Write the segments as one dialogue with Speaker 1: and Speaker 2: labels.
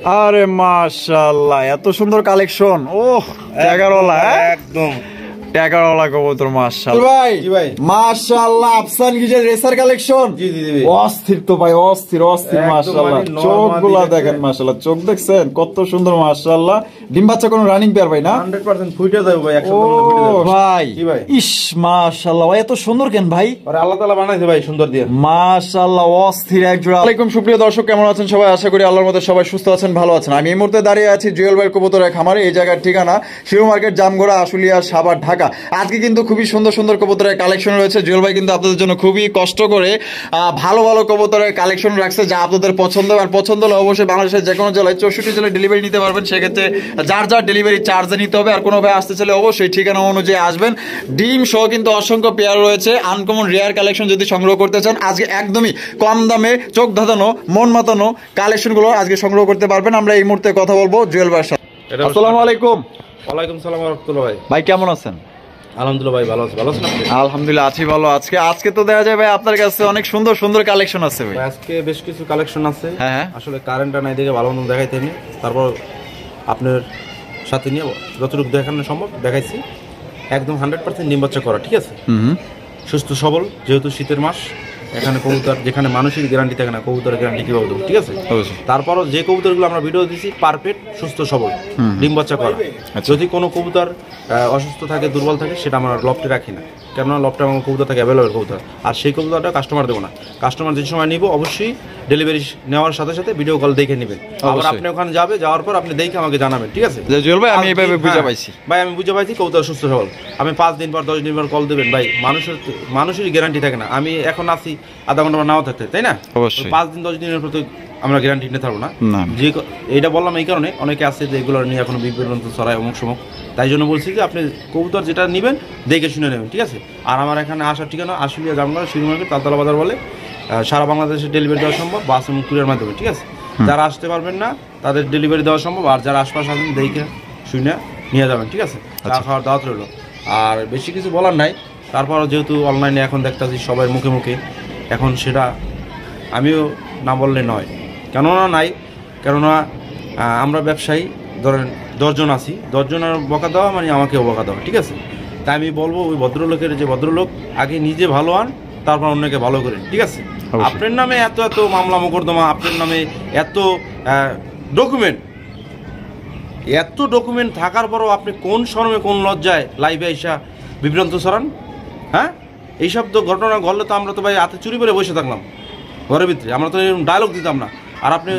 Speaker 1: আরে মাশাআল্লাহ, এত সুন্দর কালেকশন। ওহ, টাকাওয়ালা,
Speaker 2: একদম
Speaker 1: টাকাওয়ালা কবুতর মাশাআল্লাহ।
Speaker 2: ভাই জি ভাই
Speaker 1: মাশাআল্লাহ, আফসান গিজের রেসার কালেকশন।
Speaker 2: জি জি জি
Speaker 1: অস্থির তো ভাই, অস্থির অস্থির মাশাআল্লাহ। চোখগুলা দেখেন মাশাআল্লাহ, চোখ দেখছেন কত সুন্দর মাশাআল্লাহ। ডিম বাচ্চা কোন রানিং পেয়ার ভাই না?
Speaker 2: 100% ফুটে যাবে ভাই, 100% ফুটে যাবে
Speaker 1: ভাই।
Speaker 2: জি ভাই।
Speaker 1: ইস মাশাআল্লাহ, ভাই এত সুন্দর কেন ভাই?
Speaker 2: আরে আল্লাহ তাআলা বানাইছে ভাই সুন্দর দিয়ে
Speaker 1: মাশাআল্লাহ, অস্থির এক জোড়া। আসসালামু আলাইকুম সুপ্রিয় দর্শক, কেমন আছেন সবাই? আশা করি আল্লাহর মধ্যে সবাই সুস্থ আছেন, ভালো আছেন। আমি এই মুহূর্তে দাঁড়িয়ে আছি জুয়েল ভাই কবুতরের খামারে। এই জায়গার ঠিকানা শিরো মার্কেট, জামগড়া, আশুলিয়া, সাভার, ঢাকা। আজকে কিন্তু খুবই সুন্দর সুন্দর কবুতরের কালেকশন রয়েছে। জুয়েল ভাই কিন্তু আপনাদের জন্য খুবই কষ্ট করে ভালো ভালো কবুতরের কালেকশন রাখছে, যা আপনাদের পছন্দ। আর পছন্দ হলে অবশ্যই বাংলাদেশের যে কোনো জেলায় 64 জেলায় ডেলিভারি নিতে পারবেন। সেক্ষেত্রে যার যার ডেলিভারি চার্জে নিতে হবে। আর কোনো ভাই আসতে চাইলে অবশ্যই ঠিকানা অনুযায়ী আসবেন। ডিম সহ কিন্তু অসংখ্য পেয়ার রয়েছে। আনকমন রেয়ার কালেকশন যদি সংগ্রহ করতে চান, আজকে একদমই কম দামে চোখ ধাঁধানো মন মাতানো কালেকশনগুলো আজকে সংগ্রহ করতে পারবেন। আমরা এই মুহূর্তে কথা বলবো জুয়েল ভাইয়ের সাথে। আসসালামু আলাইকুম।
Speaker 2: ওয়ালাইকুম সালাম ওয়া রাহমাতুল্লাহ। ভাই
Speaker 1: ভাই কেমন আছেন?
Speaker 2: আলহামদুলিল্লাহ ভাই, ভালো আছি। ভালো আছেন আপনি?
Speaker 1: আলহামদুলিল্লাহ আছি ভালো। আজকে তো দেখা যায় ভাই আপনার কাছে অনেক সুন্দর সুন্দর কালেকশন আছে ভাই।
Speaker 2: আজকে বেশ কিছু কালেকশন আছে।
Speaker 1: হ্যাঁ,
Speaker 2: আসলে কারেন্টটা নাই দেখে ভালো মন্দ দেখাইতে নি, তারপর আপনার সাথে নিয়ে যতটুকু দেখানো সম্ভব দেখাইছি। একদম 100% ডিম বাচ্চা করা, ঠিক আছে, সুস্থ সবল। যেহেতু শীতের মাস, এখানে কবুতর যেখানে মানুষের গ্যারান্টি থাকে না, কবুতরের গ্যারান্টি কিভাবে দেবো, ঠিক আছে। তারপরও যে কবুতরগুলো আমরা ভিডিও দিচ্ছি পারফেক্ট সুস্থ সবল ডিম বাচ্চা করা। যদি কোনো কবুতর অসুস্থ থাকে, দুর্বল থাকে, সেটা আমরা লফটে রাখি না, কেননা লফটে আমার কবুতর থাকে অ্যাভেলেবেল কবুতর। আর সেই কবুতরটা কাস্টমার দেবো না। কাস্টমার যে সময় নিব অবশ্যই ডেলিভারি নেওয়ার সাথে সাথে ভিডিও কল দেখে নেবেন। আবার আপনি ওখানে যাওয়ার পর আপনি দেখে আমাকে জানাবেন, ঠিক আছে।
Speaker 1: ভাই আমি এইভাবে বুঝে পাইছি
Speaker 2: ভাই, আমি বুঝে পাইছি কবুতর সুস্থ সবল। আমি 5 দিন পর 10 দিন পর কল দেবেন ভাই, মানুষের গ্যারান্টি থাকে না। আমি এখন আছি আধা ঘন্টা নাও থাকতে, তাই না? অবশ্যই 5 দিন 10 দিনের প্রতি আমরা গ্যারান্টি নিতে পারবো না। যে এইটা বললাম এই কারণে, অনেকে আছে যে এগুলো নিয়ে এখনো বিভ্রান্ত ছড়ায় অমুক সমক। তাই জন্য বলছি যে আপনি কবুতর যেটা নেবেন দেখে শুনে নেবেন, ঠিক আছে। আর আমার এখানে আসার ঠিকানা আশুলিয়া, জামগড়া, শিরো মার্কেট, তালতলা বাজার বলে। সারা বাংলাদেশে ডেলিভারি দেওয়া সম্ভব বাস এবং কুরিয়ার মাধ্যমে, ঠিক আছে। যারা আসতে পারবেন না তাদের ডেলিভারি দেওয়া সম্ভব। আর যারা আশপাশে আছেন দেখে শুনে নিয়ে যাবেন, ঠিক আছে। চা খাওয়ার দাওয়াত রইল। আর বেশি কিছু বলার নাই। তারপরও যেহেতু অনলাইনে এখন দেখতেছি সবাই মুখে মুখে, এখন সেটা আমিও না বললে নয়। কেননা আমরা ব্যবসায়ী, ধরেন 10 জন আছি, 10 জনের বকা দেওয়া মানে আমাকেও বকা দেওয়া, ঠিক আছে। তাই আমি বলবো ওই ভদ্রলোকের যে ভদ্রলোক আগে নিজে ভালো হন, তারপর অন্যকে ভালো করেন, ঠিক আছে। আপনার নামে এত এত মামলা মোকদ্দমা, আপনার নামে এত ডকুমেন্ট থাকার পরও আপনি কোন শরমে কোন লজ্জায় লাইভে আইসা বিভ্রান্ত ছড়ান? হ্যাঁ, এইসব তো ঘটনা ঘটলে তো আমরা তো ভাই হাতে চুরি করে বসে থাকলাম ঘরের ভিতরে, আমরা তো এরকম ডায়লগ দিতাম না। আর আপনি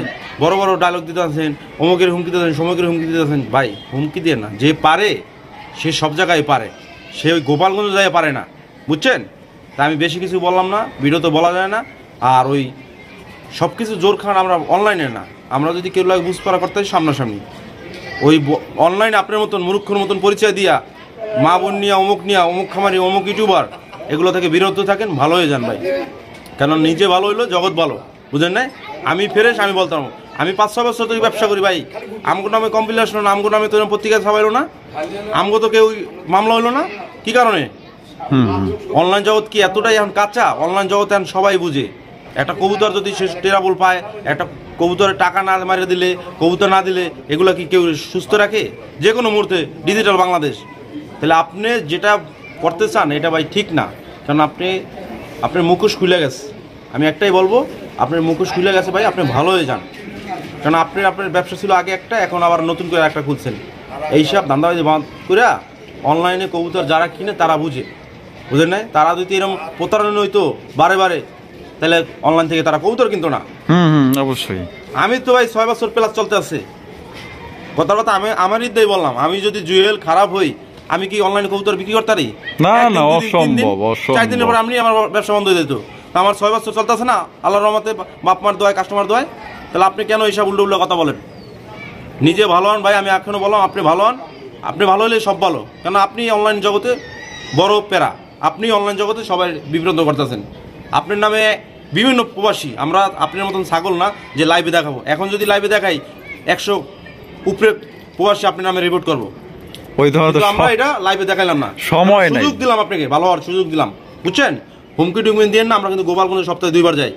Speaker 2: বড় বড় ডায়লগ দিতে আছেন, অমুকের হুমকি দিতেছেন, সমুকের হুমকি দিতেছেন। ভাই হুমকি দিয়ে না, যে পারে সে সব জায়গায় পারে, সে ওই গোপালগঞ্জ জায়গায় পারে না, বুঝছেন। তাই আমি বেশি কিছু বললাম না, ভিডিও তো বলা যায় না। আর ওই সব কিছু জোর খান আমরা অনলাইনে না, আমরা যদি কেউ লাগে বুঝপাড়া করতে হয় সামনাসামনি। ওই অনলাইনে আপনার মতন মূর্খর মতন পরিচয় দিয়া মা বোন নিয়ে অমুক খামারি, অমুক ইউটিউবার, এগুলো থেকে বিরত থাকেন, ভালো হয়ে যান ভাই। কেন নিজে ভালো হইলো জগৎ ভালো, বুঝেন না? আমি ফ্রেশ, আমি বলতাম আমি 5-6 বছর ধরে ব্যবসা করি ভাই। আমগো নামে কমপ্লেন আসলো না, আমগো নামে তো পত্রিকা ছাপাইলো না, আমগো তো কেউ মামলা হইলো না। কি কারণে? অনলাইন জগৎ কি এতটাই এখন কাঁচা? অনলাইন জগৎ এখন সবাই বুঝে। একটা কবুতর যদি সে টেরাবল পায়, একটা কবুতরের টাকা না মারিয়ে দিলে, কবুতর না দিলে, এগুলো কি কেউ সুস্থ রাখে? যে কোনো মুহূর্তে ডিজিটাল বাংলাদেশ। তাহলে আপনি যেটা করতে চান এটা ভাই ঠিক না। কারণ আপনার মুখোশ খুলে গেছে। আমি একটাই বলবো, আপনার মুখোশ খুলে গেছে ভাই, আপনি ভালো হয়ে যান। কারণ আপনার ব্যবসা ছিল আগে একটা, এখন আবার নতুন করে একটা খুলছেন। এইসব ধান্দাবাজি বন্ধ করে অনলাইনে কবুতর যারা কিনে তারা বুঝেন না? তারা যদি এরকম প্রতারণা হইতো বারে বারে, তাহলে অনলাইন থেকে তারা কবুতর কিনতো না।
Speaker 1: অবশ্যই।
Speaker 2: আমি তো ভাই 6 বছর প্লাস চলতে আছে কথাটা, আমি আমার ইদ্যাই বললাম। আমি যদি জুয়েল খারাপ হই, আমি কি অনলাইনে কবুতর বিক্রি করতে পারি?
Speaker 1: না, অসম্ভব।
Speaker 2: 4 দিনের পর আমি আমার ব্যবসা বন্ধ হয়ে যেত। আমার 6 বছর চলতেছে না, আল্লাহর রহমতে, বাপ মার দোয়ায়, কাস্টমার দোয়ায়। তাহলে আপনি কেন এইসব উল্টো কথা বলেন? নিজে ভালো হন ভাই, আমি এখনো বললাম আপনি ভালো হন। আপনি ভালো হলে সব ভালো। কেন আপনি অনলাইন জগতে বড় প্যারা, আপনি অনলাইন জগতে সবাই বিভ্রান্ত করতেছেন। আপনার নামে বিভিন্ন প্রবাসী, আমরা আপনার মতন ছাগল না যে লাইভে দেখাবো। এখন যদি লাইভে দেখাই 100 উপরে প্রবাসী আপনার নামে রিপোর্ট করবো। আমরা এটা লাইভে দেখাইলাম না, সময় নাই, সুযোগ দিলাম আপনাকে, ভালো হওয়ার সুযোগ দিলাম, বুঝছেন। হুমকি টুমকি দিয়ে না, আমরা কিন্তু গোপালগঞ্জ সপ্তাহে 2 বার যাই।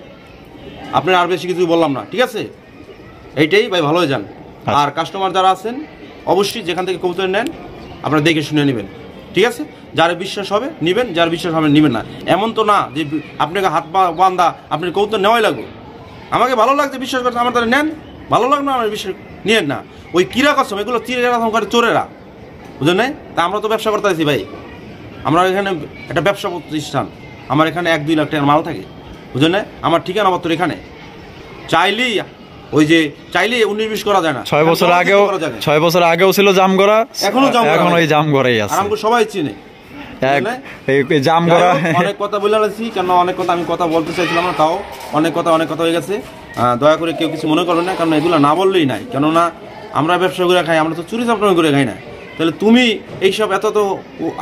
Speaker 2: আপনার আর বেশি কিছু বললাম না, ঠিক আছে। এইটাই ভাই ভালো হয়ে যান। আর কাস্টমার যারা আছেন অবশ্যই যেখান থেকে কবুতর নেন আপনারা দেখে শুনে নেবেন, ঠিক আছে? যার বিশ্বাস হবে নেবেন, যার বিশ্বাস হবে নেবেন না। এমন তো না যে আপনাকে হাত বান্ধা আপনার কবুতর নেওয়াই লাগবে। আমাকে ভালো লাগছে বিশ্বাস করছে আমার তারা নেন, ভালো লাগবে না আমার বিশ্বাস নিয়েন না। ওই কিরা কসম এগুলো চিরেরা করে চোরেরা, বুঝলেন না? তা আমরা তো ব্যবসা করতে আছি ভাই, আমরা এখানে একটা ব্যবসা প্রতিষ্ঠান, আমার এখানে 1-2 লাখ টাকার মাল থাকে, বুঝলেন না? আমার ঠিকানা পত্র এখানে, চাইলেই ওই যে চাইলেই 19-20 করা যায় না।
Speaker 1: 6 বছর আগেও ছিল জামগড়া, এখন ওই জামগড়াই আছে,
Speaker 2: আমাকে সবাই চিনে।
Speaker 1: জামগড়া
Speaker 2: অনেক কথা বলে আছি, কেন অনেক কথা আমি কথা বলতে চাইছিলাম না, তাও অনেক কথা হয়ে গেছে। দয়া করে কেউ কিছু মনে করবেন না, কারণ এগুলো না বললেই নাই। কেননা আমরা ব্যবসা করে খাই, আমরা তো চুরি চাপটামি করে খাই না। তাহলে তুমি এইসব এত তো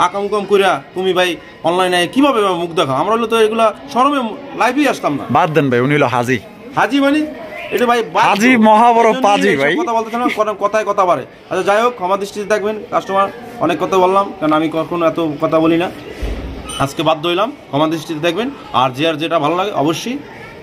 Speaker 2: আকাম কইরা তুমি ভাই অনলাইনে কিভাবে মুখ দেখাও? আমরা হলে তো এগুলা শরমে লাইভেই আসতাম না।
Speaker 1: বাদ দেন ভাই, উনি হলো হাজি
Speaker 2: মানে এটা ভাই
Speaker 1: হাজি মহাবড় পাজি ভাই,
Speaker 2: কথা বলতে না কথায় কথা বাড়ে। আচ্ছা যাই হোক, ক্ষমা দৃষ্টিতে দেখবেন কাস্টমার, অনেক কথা বললাম, কারণ আমি কখনো এত কথা বলি না, আজকে বাধ্য হইলাম, ক্ষমা দৃষ্টিতে দেখবেন। আর যেটা ভালো লাগে অবশ্যই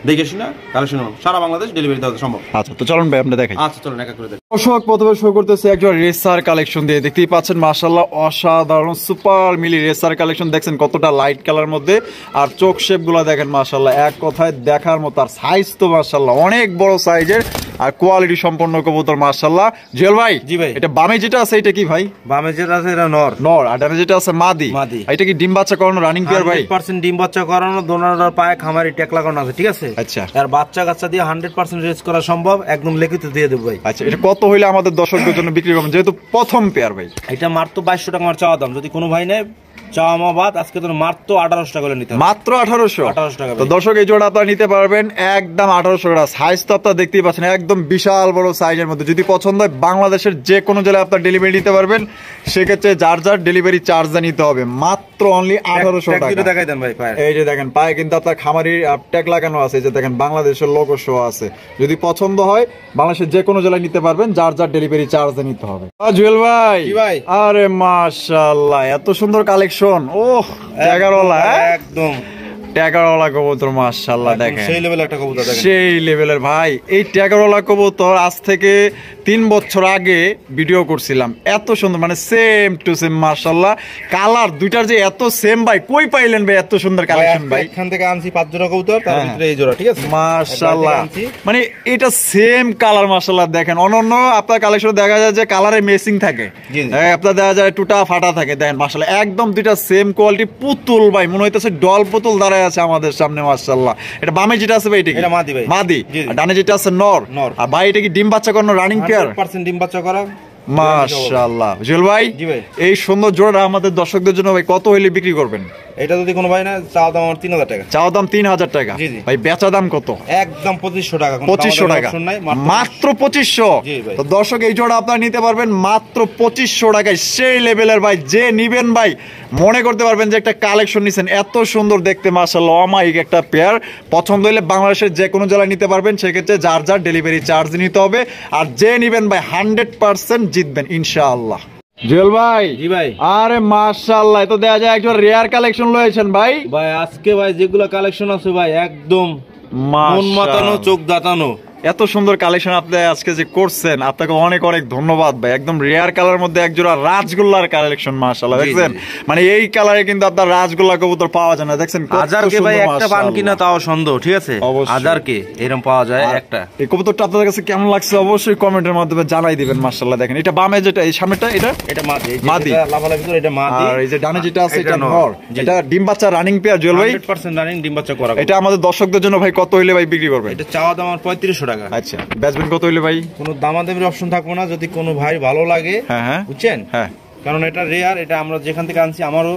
Speaker 2: দেখে শুনে কালেকশন সারা বাংলাদেশ ডেলিভারি দেওয়া সম্ভব।
Speaker 1: আচ্ছা তো চলুন ভাই আমরা দেখাই।
Speaker 2: আচ্ছা চলুন একা করে দেখি।
Speaker 1: দর্শক প্রথমে শুরু করতেছে একজন রেসার কালেকশন দিয়ে, দেখতেই পাচ্ছেন মাশাআল্লাহ অসাধারণ সুপার মিলি রেসার কালেকশন। দেখছেন কতটা লাইট কালার মধ্যে, আর চোখ শেপ গুলা দেখেন মাশাআল্লাহ এক কথায় দেখার মতো। আর সাইজ তো মাশাআল্লাহ অনেক বড় সাইজের, আর কোয়ালিটি সম্পন্ন কবুতর মাশাআল্লাহ। জুয়েল ভাই,
Speaker 2: জি ভাই,
Speaker 1: এটা বামে যেটা আছে এটা কি ভাই?
Speaker 2: বামে যেটা আছে এটা নর,
Speaker 1: আর ডানে যেটা আছে মাদি। এটা কি ডিম বাচ্চা করানো রানিং পেয়ার ভাই?
Speaker 2: 100% ডিম বাচ্চা করানো, দোনোটার পায়ে খামারি ট্যাগ লাগানো আছে, ঠিক আছে?
Speaker 1: আচ্ছা,
Speaker 2: আর বাচ্চা কাচ্চা দিয়ে 100% রেজ করা সম্ভব, একদম লিখিত দিয়ে দেব ভাই।
Speaker 1: আচ্ছা, এটা কত হইলে আমাদের দর্শকদের জন্য বিক্রি করবেন, যেহেতু প্রথম পেয়ার ভাই?
Speaker 2: এটা মাত্র 2200 টাকা আমার চাওয়া দাম, যদি কোনো ভাই নেয় চাওয়া বাদ, আজকে তো মাত্র 1800 টাকা করে নিতে হবে।
Speaker 1: মাত্র 1800
Speaker 2: টাকা।
Speaker 1: তো দর্শক এই জোড়া আপনারা নিতে পারবেন একদম 1800 টাকা। সাইজ তো আপনারা দেখতেই পাচ্ছেন একদম বিশাল বড় সাইজের মধ্যে। যদি পছন্দ হয় বাংলাদেশের যে কোনো জেলায় আপনারা ডেলিভারি নিতে পারবেন, সেক্ষেত্রে যার ডেলিভারি চার্জ নিতে হবে মাত্র অনলি 1800 টাকা।
Speaker 2: দেখাই দেন ভাই পায়ে,
Speaker 1: এই যে দেখেন পায়ে কিন্তু আপনার খামারির ট্যাগ লাগানো আছে, এই যে দেখেন বাংলাদেশের লোগো শো আছে। যদি পছন্দ হয় বাংলাদেশের যে কোনো জেলায় নিতে পারবেন, যার ডেলিভারি চার্জ নিতে হবে। জুয়েল ভাই, আরে মাশাআল্লাহ এত সুন্দর কালেকশন। ওহ, একদম ট্যাগারওয়ালা কবুতর মাশাআল্লাহ, দেখেন সেই লেভেলের একটা কবুতর, দেখেন সেই লেভেলের ভাই। এই ট্যাগারওয়ালা কবুতর আজ থেকে 3 বছর আগে ভিডিও করছিলাম, এত সুন্দর, মানে সেম টু সেম মাশাআল্লাহ। কালার দুইটার যে এত সেম ভাই, কই পাইলেন ভাই এত সুন্দর কালেকশন ভাই? এখান থেকে আনছি 5 জোড়া কবুতর, তার ভিতরে এই জোড়া, ঠিক আছে মাশাআল্লাহ। মানে এটা সেম কালার মাশাআল্লাহ। দেখেন অনন্য আপনার কালেকশন দেখা যায় যে কালারে মেসিং থাকে, আপনার দেখা যায় টুটা ফাটা থাকে, দেখেন মাশাআল্লাহ একদম দুইটা সেম কোয়ালিটি। পুতুল ভাই, মনে হইতেছে ডল পুতুল দাঁড়ায় আছে আমাদের সামনে মাশাআল্লাহ। এটা বামে যেটা আছে ভাই, এটা মাদি ভাই, মাদি। আর ডানে যেটা আছে নর। আর ভাই এটা কি ডিম বাচ্চা করানো রানিং পেয়ার? 100% ডিম বাচ্চা করা মাশাআল্লাহ। জুয়েল ভাই, এই সুন্দর জোড়া আমাদের দর্শকদের জন্য ভাই কত হইলে বিক্রি করবেন? এটা যদি কোনো ভাই না, চাওয়া দাম 3000 টাকা। চাওয়া দাম 3000 টাকা ভাই, বেচা দাম কত? একদম 2500 টাকা। 2500 টাকা, মাত্র 2500। তো দর্শক এই জোড়া আপনারা নিতে পারবেন মাত্র 2500 টাকায়। সেই লেভেলের ভাই, যে নিবেন ভাই মনে করতে পারবেন যে একটা কালেকশন নিছেন। এত সুন্দর দেখতে মাশাআল্লাহ, অমাইক একটা পেয়ার। পছন্দ হলে বাংলাদেশের যে কোনো জেলায় নিতে পারবেন, সেক্ষেত্রে যার ডেলিভারি চার্জ নিতে হবে। আর যে নিবেন ভাই 100% জিতবেন ইনশাআল্লাহ। জুয়েল ভাই, জি ভাই, আরে মাশাআল্লাহ, তো দেখা যায় একজন রেয়ার কালেকশন লয়েছেন ভাই।
Speaker 2: ভাই আজকে ভাই যেগুলো কালেকশন আছে ভাই একদম মন মাতানো, চোখ দাতানো।
Speaker 1: এত সুন্দর কালেকশন আপনি আজকে যে করছেন, আপনাকে অনেক অনেক ধন্যবাদ ভাই। একদম রেয়ার কালার মধ্যে একজোড়া রাজগোল্লার কালেকশন মাশাআল্লাহ, দেখছেন মানে এই কালারে কিন্তু আপনার রাজগোল্লা কবুতর পাওয়া যায় না। দেখছেন
Speaker 2: হাজারকে ভাই একটা পান কিনা তাও সন্দেহ, ঠিক আছে? হাজারকে এরকম পাওয়া যায় একটা।
Speaker 1: এই কবুতরটা আপনাদের কাছে কেমন লাগছে অবশ্যই কমেন্টের মাধ্যমে জানাই দিবেন মাশাআল্লাহ। দেখেন এটা বামে যেটা, এই সামনেটা এটা মাদি, লাভালা ভিতর এটা মাদি। আর এই যে ডানে যেটা আছে এটা নর। এটা ডিম বাচ্চা রানিং পেয়ার জুয়েল ভাই, 100% রানিং ডিম বাচ্চা করা। এটা আমাদের দর্শকদের জন্য ভাই কত হইলে ভাই বিক্রি করবেন? এটা চাওয়া দাম 3500 টাকা। আচ্ছা, বেচবেন কত হইলে ভাই? কোনো দামাদামির অপশন থাকবে না, যদি কোনো ভাই ভালো লাগে, হ্যাঁ বুঝছেন, হ্যাঁ, কারণ এটা রেয়ার, এটা আমরা যেখান থেকে আনছি আমারও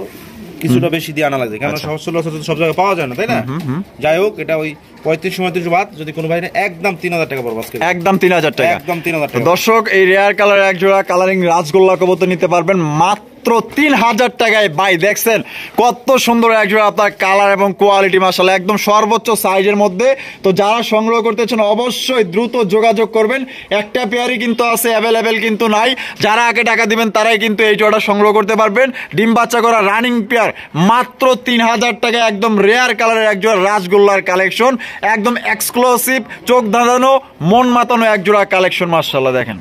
Speaker 1: কিছুটা বেশি দিয়ে আনা লাগে, কারণ সব জায়গায় পাওয়া যায় না, তাই না? যাই হোক, এটা ওই 35-35 বাদ, যদি কোনো ভাই একদম 3000 টাকা পড়বে আজকে, একদম 3000 টাকা, একদম 3000 টাকা। দর্শক এই রেয়ার কালার এক জোড়া কালারিং রাজগোল্লা কবুতর নিতে পারবেন মাত্র মাত্র 3000 টাকায়। ভাই দেখছেন কত সুন্দর এক জোড়া আপনার কালার এবং কোয়ালিটি মাশাআল্লাহ একদম সর্বোচ্চ সাইজের মধ্যে। তো যারা সংগ্রহ করতেছেন অবশ্যই দ্রুত যোগাযোগ করবেন, একটা পেয়ারই কিন্তু আছে, অ্যাভেলেবেল কিন্তু নাই। যারা আগে টাকা দিবেন তারাই কিন্তু এই জোড়াটা সংগ্রহ করতে পারবেন। ডিম বাচ্চা করা রানিং পেয়ার মাত্র 3000 টাকায়, একদম রেয়ার কালারের এক জোড়া রাসগোল্লার কালেকশন, একদম এক্সক্লুসিভ, চোখ ধাঁধানো, মন মাতানো এক জোড়া কালেকশন মাশাআল্লাহ। দেখেন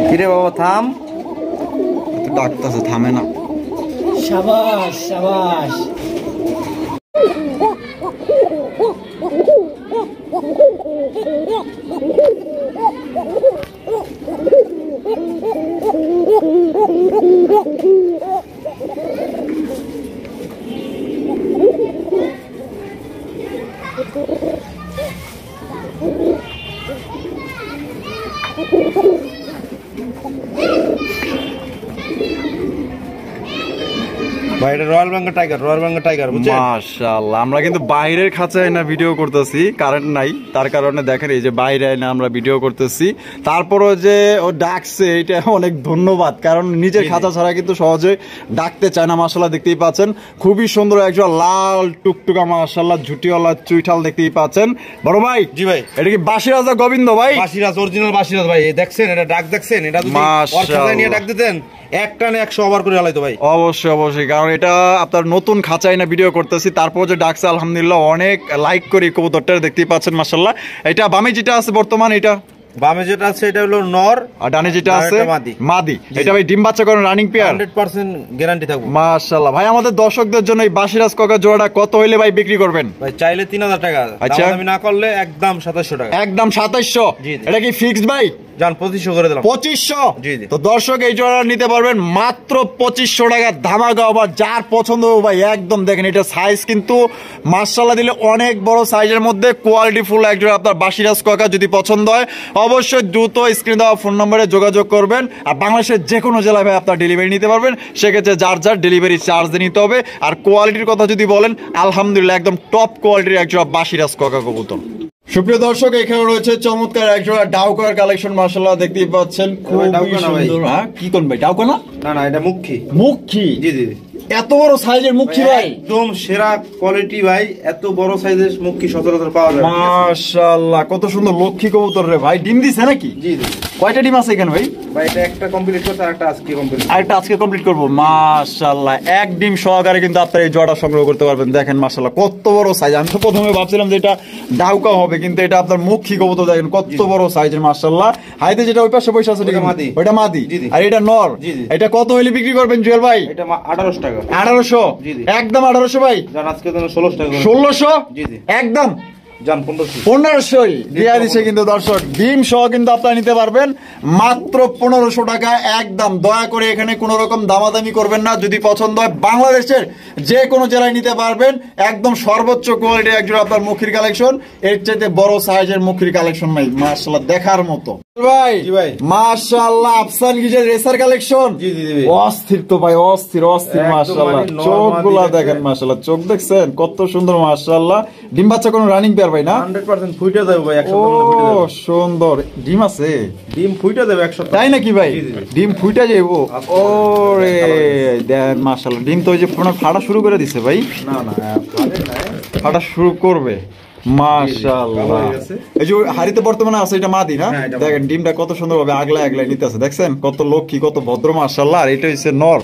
Speaker 2: কিরে বাবা থাম,
Speaker 1: ডাকতেছে থামে না।
Speaker 3: শাবাশ শাবাশ।
Speaker 2: ভাই এটা royal Bengal tiger, royal Bengal tiger বুঝছেন?
Speaker 1: মাশাআল্লাহ আমরা কিন্তু বাইরের খাঁচায় না ভিডিও করতেছি, কারেন্ট নাই, তার কারণে দেখেন এই যে বাইরে না আমরা ভিডিও করতেছি। তারপরও যে ও ডাকছে এটা অনেক ধন্যবাদ, কারণ নিজের খাঁচা ছাড়া কিন্তু সহজে ডাকতে চায় না। মাশাআল্লাহ দেখতেই পাচ্ছেন খুবই সুন্দর একজন লাল টুকটুকা মাশাআল্লাহ ঝুটিওয়ালা চুইঠাল দেখতেই পাচ্ছেন। বড় ভাই,
Speaker 2: জি ভাই,
Speaker 1: এটা কি বাসিরাজ না গোবিন্দ ভাই?
Speaker 2: বাসিরাজ, অরিজিনাল বাসিরাজ ভাই। এই দেখছেন এটা ডাক দেখছেন, এটা যদি
Speaker 1: মাশাআল্লাহ
Speaker 2: নিয়ে ডাক দিতেন একটা না 100 ওভার করে হালাইতো ভাই।
Speaker 1: অবশ্যই অবশ্যই, কারণ এটা আপনার নতুন খাঁচায় না ভিডিও করতেছি, তারপর যে ডাকছে আলহামদুলিল্লাহ অনেক লাইক করি কবুতরটা দেখতেই পাচ্ছেন মাশাআল্লাহ। এটা বামে যেটা আছে বর্তমান, এটা
Speaker 2: বামে যেটা আছে এটা হলো নর,
Speaker 1: আর ডানে যেটা আছে
Speaker 2: মাদি।
Speaker 1: মাদি। এটা ভাই ডিম বাচ্চা করেন রানিং পেয়ার,
Speaker 2: 100% গ্যারান্টি থাকবে
Speaker 1: মাশাআল্লাহ। ভাই আমাদের দর্শকদের জন্য এই বাসিরাজ কাকা জোড়াটা কত হইলে ভাই বিক্রি করবেন?
Speaker 2: ভাই চাইলে 3000 টাকা,
Speaker 1: আচ্ছা
Speaker 2: আমি না করলে একদম 2700 টাকা।
Speaker 1: একদম 2700? এটা কি ফিক্সড ভাই?
Speaker 2: জান 2500 করে দিলাম।
Speaker 1: 2500?
Speaker 2: জি জি।
Speaker 1: তো দর্শক এই জোড়া নিতে পারবেন মাত্র 2500 টাকা ধামাকা অফার। যার পছন্দ হবে ভাই একদম দেখেন এটা সাইজ কিন্তু মাশাআল্লাহ দিলে অনেক বড় সাইজের মধ্যে কোয়ালিটি ফুল এক জোড়া আপনার বাসিরাজ কাকা যদি পছন্দ হয় অবশ্যই দ্রুত স্ক্রিনে দেওয়া ফোন নম্বরে যোগাযোগ করবেন। আর বাংলাদেশের যে কোনো জেলায় ভাই আপনার ডেলিভারি নিতে পারবেন, সেক্ষেত্রে যার যার ডেলিভারি চার্জ নিতে হবে। আর কোয়ালিটির কথা যদি বলেন আলহামদুলিল্লাহ একদম টপ কোয়ালিটির এক জোড়া বাসিরাজ কাকা কবুতর। সুপ্রিয় দর্শক এখানে রয়েছে চমৎকার এক জোড়া ডাউকার কালেকশন মাশাআল্লাহ দেখতেই পাচ্ছেন, খুব সুন্দর। হ্যাঁ কি কোন ভাই ডাউকা না?
Speaker 2: না না এটা মুখী।
Speaker 1: মুখী?
Speaker 2: জি জি।
Speaker 1: এত বড় সাইজের মুখী ভাই?
Speaker 2: একদম সেরা কোয়ালিটি ভাই, এত বড় সাইজের মুখী সচরাচর পাওয়া যায়।
Speaker 1: মাশাআল্লাহ কত সুন্দর লক্ষ্মী কবুতর রে ভাই। ডিম দিছে নাকি?
Speaker 2: জি জি।
Speaker 1: কয়টা ডিম আছে এখানে ভাই?
Speaker 2: ভাই এটা একটা কমপ্লিট করতে আর একটা আজকে কমপ্লিট।
Speaker 1: আরেকটা আজকে কমপ্লিট করব। মাশাআল্লাহ এক ডিম সহকারে কিন্তু আপনারা এই জোড়া সংগ্রহ করতে পারবেন। দেখেন মাশাআল্লাহ কত বড় সাইজ। আমি তো প্রথমে ভাবছিলাম যে এটা ডাউকা হবে, কিন্তু এটা আপনার মুখী কবুতর। দেখেন কত বড় সাইজের মাশাআল্লাহ। হাইতে যেটা ওই পাশে বসে আছে এটা মাদি, ওটা মাদি আর এটা নর। এটা কত হইলে বিক্রি করবেন জুয়েল ভাই?
Speaker 2: এটা 1800 টাকা।
Speaker 1: 1800? একদম 1800 ভাই?
Speaker 2: জান আজকে তো 1600 টাকা।
Speaker 1: 1600?
Speaker 2: জি জি।
Speaker 1: একদম
Speaker 2: জান 1500।
Speaker 1: 1500 দিয়া দিছে কিন্তু দর্শক। ডিম সহ কিন্তু আপনারা নিতে পারবেন মাত্র 1500 টাকা একদম। দয়া করে এখানে কোনো রকম দামাদামি করবেন না। যদি পছন্দ হয় বাংলাদেশের যে কোনো জেলায় নিতে পারবেন। একদম সর্বোচ্চ কোয়ালিটি একজোড়া আপনার মুখীর কালেকশন। এর চাইতে বড় সাইজের মুখীর কালেকশন নাই মাশাআল্লাহ দেখার মতো। ভাই
Speaker 2: জি ভাই
Speaker 1: মাশাআল্লাহ আফসান গিজের রেসার কালেকশন।
Speaker 2: জি জি জি।
Speaker 1: অস্থির তো ভাই, অস্থির অস্থির মাশাআল্লাহ। চোখগুলা দেখেন মাশাআল্লাহ, চোখ দেখছেন কত সুন্দর মাশাআল্লাহ। ডিম বাচ্চা কোন রানিং পেয়ার ভাই না?
Speaker 2: 100% ফুইটা যাবে ভাই, 100% ফুইটা যাবে।
Speaker 1: ও সুন্দর। ডিম আছে?
Speaker 2: ডিম ফুইটা যাবে 100%।
Speaker 1: তাই নাকি ভাই? ডিম ফুইটা যাবো? ওরে দেন মাশাআল্লাহ। ডিম তো ওই যে ফাটা শুরু করে দিছে ভাই।
Speaker 2: না না ফাটে না,
Speaker 1: ফাটা শুরু করবে মাশাআল্লাহ। এই যে হাড়িতে বর্তমানে আছে এটা মাদি না? দেখেন ডিমটা কত সুন্দরভাবে আগলা আগলা নিতেছে, দেখছেন কত লক্ষ্মী কত ভদ্র মাশাআল্লাহ। আর এটা হচ্ছে নর,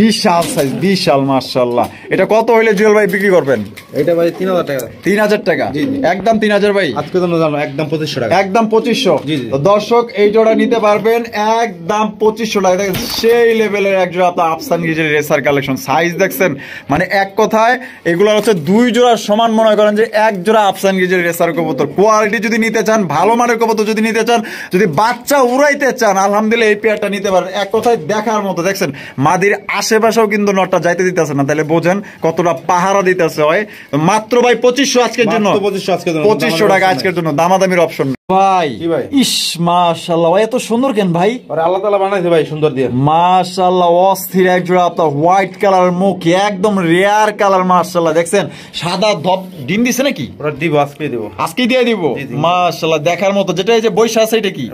Speaker 1: বিশাল সাইজ বিশাল মাশাআল্লাহ। এটা কত হইলে জুয়েল ভাই বিক্রি করবেন?
Speaker 2: এটা ভাই 3000 টাকা।
Speaker 1: 3000 টাকা? একদম 3000 ভাই?
Speaker 2: আজকে তো জানো একদম 2500 টাকা।
Speaker 1: একদম 2500? তো দর্শক এই জোড়া নিতে পারবেন একদম 2500 টাকা। দেখেন সেই লেভেলের এক জোড়া আপনার আফসান গিজের রেসার কালেকশন। সাইজ দেখছেন মানে এক কথায় এগুলো হচ্ছে দুই জোড়া সমান। মনে করেন যে এক জোড়া আফসান পার্সিয়ান গিজের রেসার কবুতর কোয়ালিটি যদি নিতে চান, ভালো মানের কবুতর যদি নিতে চান, যদি বাচ্চা উড়াইতে চান, আলহামদুলিল্লাহ এই পেয়ারটা নিতে পারেন। এক কথায় দেখার মতো। দেখছেন মাদির আশেপাশেও কিন্তু নটটা যাইতে দিতেছে না, তাহলে বোঝেন কতটা পাহারা দিতেছে হয়। মাত্র ভাই 2500 আজকের জন্য, 2500 টাকা আজকের জন্য, দামাদামির অপশন ভাই। ইস মাশাআল্লাহ ভাই, এত সুন্দর কেন ভাই?
Speaker 2: আল্লাহ তাআলা বানাইছে ভাই সুন্দর দিয়ে,
Speaker 1: মাশাআল্লাহ অস্থির এক জোড়া আপনার হোয়াইট কালার মুখ, একদম রেয়ার কালার মাশাআল্লাহ। দেখছেন সাদা ধপ ডিম দিছে নাকি?
Speaker 2: ওরা দিব আজকে
Speaker 1: দিয়ে দিব মাশাআল্লাহ, দেখার মতো। যেটা এই যে বৈশা আছে এটা কি?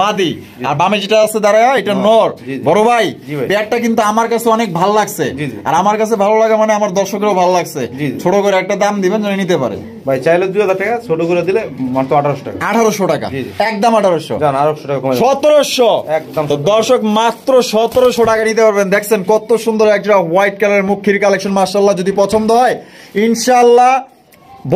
Speaker 1: মাদি। আর বামে যেটা আছে দাঁড়ায় এটা নর। বড় ভাই পেয়ারটা কিন্তু আমার কাছে অনেক ভালো লাগছে, আর আমার কাছে ভালো লাগা মানে আমার দর্শকেরও ভালো লাগছে। ছোট করে একটা দাম দিবেন যেন নিতে পারে
Speaker 2: ভাই। চাইলে 2000 টাকা, ছোট করে দিলে মাত্র 1800 টাকা।
Speaker 1: 1800 টাকা একদম, 1800
Speaker 2: জান 800 টাকা কমে
Speaker 1: 1700
Speaker 2: একদম।
Speaker 1: তো দর্শক মাত্র 1700 টাকা নিতে পারবেন। দেখছেন কত সুন্দর একটা হোয়াইট কালারের মুখির কালেকশন মাশাআল্লাহ। যদি পছন্দ হয় ইনশাআল্লাহ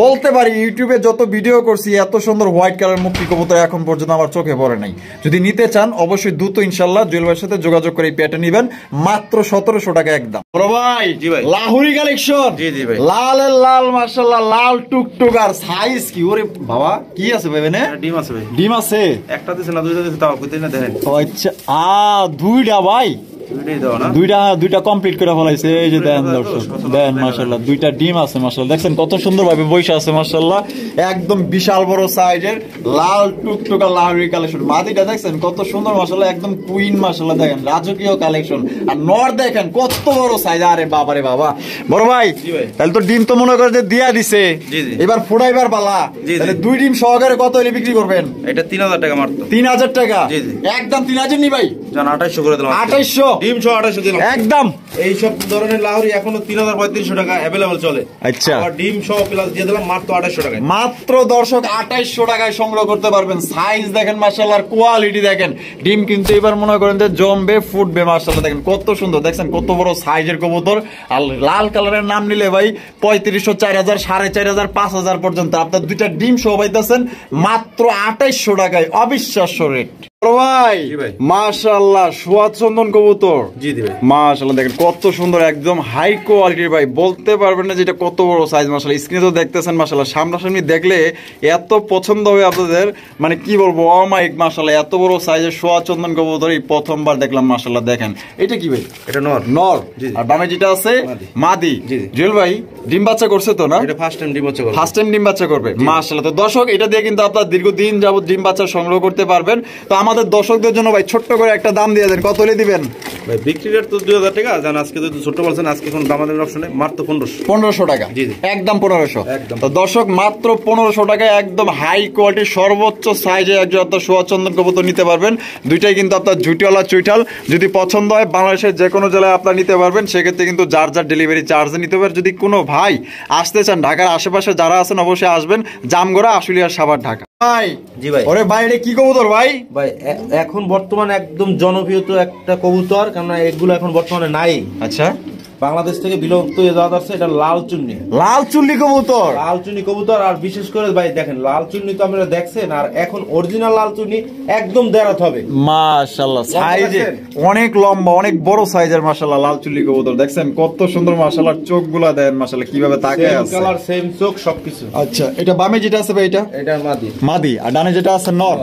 Speaker 1: বলতে পারি ইউটিউবে যত ভিডিও করছি এত সুন্দর হোয়াইট কালার মুখী কবুতর এখন পর্যন্ত আমার চোখে পড়ে নাই। যদি নিতে চান অবশ্যই দ্রুত ইনশাআল্লাহ জুয়েল ভাইয়ের সাথে যোগাযোগ করে এই পেয়ারটা নেবেন মাত্র 1700 টাকা একদম। বড় ভাই
Speaker 2: জি ভাই,
Speaker 1: লাহুরি কালেকশন।
Speaker 2: জি জি ভাই,
Speaker 1: লালের লাল মাশাআল্লাহ, লাল টুকটুক। আর সাইজ কি ওরে বাবা, কি আছে ভাই? মানে
Speaker 2: ডিম আছে ভাই,
Speaker 1: ডিম আছে।
Speaker 2: একটা দিছে না দুইটা দিছে, তাও কইতে না দেখেন।
Speaker 1: আচ্ছা দুইটা ভাই, দুইটা কমপ্লিট করে ফলাইছে। এই যে দেন দর্শক, দেন মাশাআল্লাহ দুইটা ডিম আছে মাশাআল্লাহ। দেখছেন কত সুন্দর ভাবে বৈশা আছে মাশাআল্লাহ, একদম বিশাল বড় সাইজের লাল টুকটুকা লাহরি কালেকশন। মাদিটা দেখছেন কত সুন্দর মাশাআল্লাহ, একদম কুইন মাশাআল্লাহ। দেখেন রাজকীয় কালেকশন। আর নর দেখেন কত বড় সাইজ। আরে বাবা রে বাবা। বড় ভাই তাহলে তো ডিম তো মনে করে যে দিয়া দিছে, এবার ফুটাইবার পালা। তাহলে দুই ডিম সহকারে কত হলে বিক্রি করবেন?
Speaker 2: এটা 3000 টাকা মাত্র।
Speaker 1: 3000 টাকা একদম। 3000 নি ভাই,
Speaker 2: জান 2800 করে দিলাম।
Speaker 1: 2800
Speaker 2: ডিম সহ 2800 দিলাম
Speaker 1: একদম।
Speaker 2: এই সব ধরনের লাহোরি এখনো 3500 টাকা अवेलेबल চলে।
Speaker 1: আচ্ছা,
Speaker 2: আর ডিম সহ প্লাস দিয়ে দিলাম মাত্র 2800 টাকা।
Speaker 1: মাত্র দর্শক 2800 টাকায় সংগ্রহ করতে পারবেন। সাইজ দেখেন মাশাআল্লাহ, আর কোয়ালিটি দেখেন। ডিম কিন্তু এবার মনে করেন যে জমবে ফুটবে মাশাআল্লাহ। দেখেন কত সুন্দর, দেখছেন কত বড় সাইজের কবুতর। আর লাল কালারের নাম নিলে ভাই 3500, 4000, 4500, 5000 পর্যন্ত আপনার দুইটা ডিম সহ পাইতেছেন মাত্র 2800 টাকায়। অবিশ্বাস্য রেট ভাই। মাশাআল্লাহ সোয়াদ চন্দন কবুতর।
Speaker 2: জি জি ভাই
Speaker 1: মাশাআল্লাহ দেখেন কত সুন্দর, একদম হাই কোয়ালিটির ভাই। বলতে পারবেন না যেটা কত বড় সাইজ মাশাআল্লাহ। স্ক্রিনে তো দেখতেছেন মাশাআল্লাহ, সামনাসামনি দেখলে এত পছন্দ হবে আপনাদের, মানে কি বলবো অমাইক মাশাআল্লাহ। এত বড় সাইজের সোয়াদ চন্দন কবুতর এই প্রথমবার দেখলাম মাশাআল্লাহ। দেখেন এটা কি ভাই?
Speaker 2: এটা নর।
Speaker 1: নর। আর বামে যেটা আছে মাদি। জুয়েল ভাই ডিম বাচ্চা করছে তো না?
Speaker 2: এটা ফার্স্ট টাইম ডিম বাচ্চা করবে।
Speaker 1: ফার্স্ট টাইম ডিম বাচ্চা করবে মাশাআল্লাহ। তো দর্শক এটা দিয়ে কিন্তু আপনারা দীর্ঘদিন যাবত ডিম বাচ্চা সংগ্রহ করতে পারবেন। তো আমাদের দর্শকদের জন্য ভাই ছোট্ট করে একটা দাম দিয়ে দেন, কত হলে দিবেন
Speaker 2: ভাই? বিক্রি রেট তো 2000 টাকা, জান আজকে তো ছোট বলছেন, আজকে কোন দামাদামির অপশন নেই, মাত্র
Speaker 1: 1500 টাকা একদম। 1500 তো দর্শক মাত্র 1500 টাকায় একদম হাই কোয়ালিটি সর্বোচ্চ সাইজে একজন আপনার সোয়া চন্দন কবুতর নিতে পারবেন। দুইটাই কিন্তু আপনার জুটিওয়ালা চুইঠাল। যদি পছন্দ হয় বাংলাদেশের যে কোনো জেলায় আপনার নিতে পারবেন, সেক্ষেত্রে কিন্তু যার যার ডেলিভারি চার্জ নিতে পারবেন। যদি কোনো ভাই আসতে চান ঢাকার আশেপাশে যারা আছেন অবশ্যই আসবেন, জামগড়া, আশুলিয়া, সাভার, ঢাকা। ভাই
Speaker 2: জি ভাই।
Speaker 1: ওরে ভাই এটা কি কবুতর ভাই?
Speaker 2: ভাই এখন বর্তমানে একদম জনপ্রিয় তো একটা কবুতর, কারণ এগুলো এখন বর্তমানে নাই।
Speaker 1: আচ্ছা,
Speaker 2: বাংলাদেশ থেকে বিলুপ্ত হয়ে যাওয়া যাচ্ছে। এটা লাল চুন্নি।
Speaker 1: লাল চুন্নি কবুতর।
Speaker 2: লাল চুন্নি কবুতর। আর বিশেষ করে ভাই দেখেন লাল চুন্নি তো আপনারা দেখছেন, আর এখন অরিজিনাল লাল চুন্নি একদম দেরাত হবে
Speaker 1: মাশাআল্লাহ। সাইজে অনেক লম্বা, অনেক বড় সাইজের মাশাআল্লাহ লাল চুন্নি কবুতর। দেখছেন কত সুন্দর মাশাআল্লাহ, চোখগুলা দেন মাশাআল্লাহ কিভাবে তাকায় আছে,
Speaker 2: কালার সেম চোখ সবকিছু।
Speaker 1: আচ্ছা, এটা বামে যেটা আছে ভাই এটা
Speaker 2: মাদি।
Speaker 1: মাদি। আর ডানে যেটা আছে নর।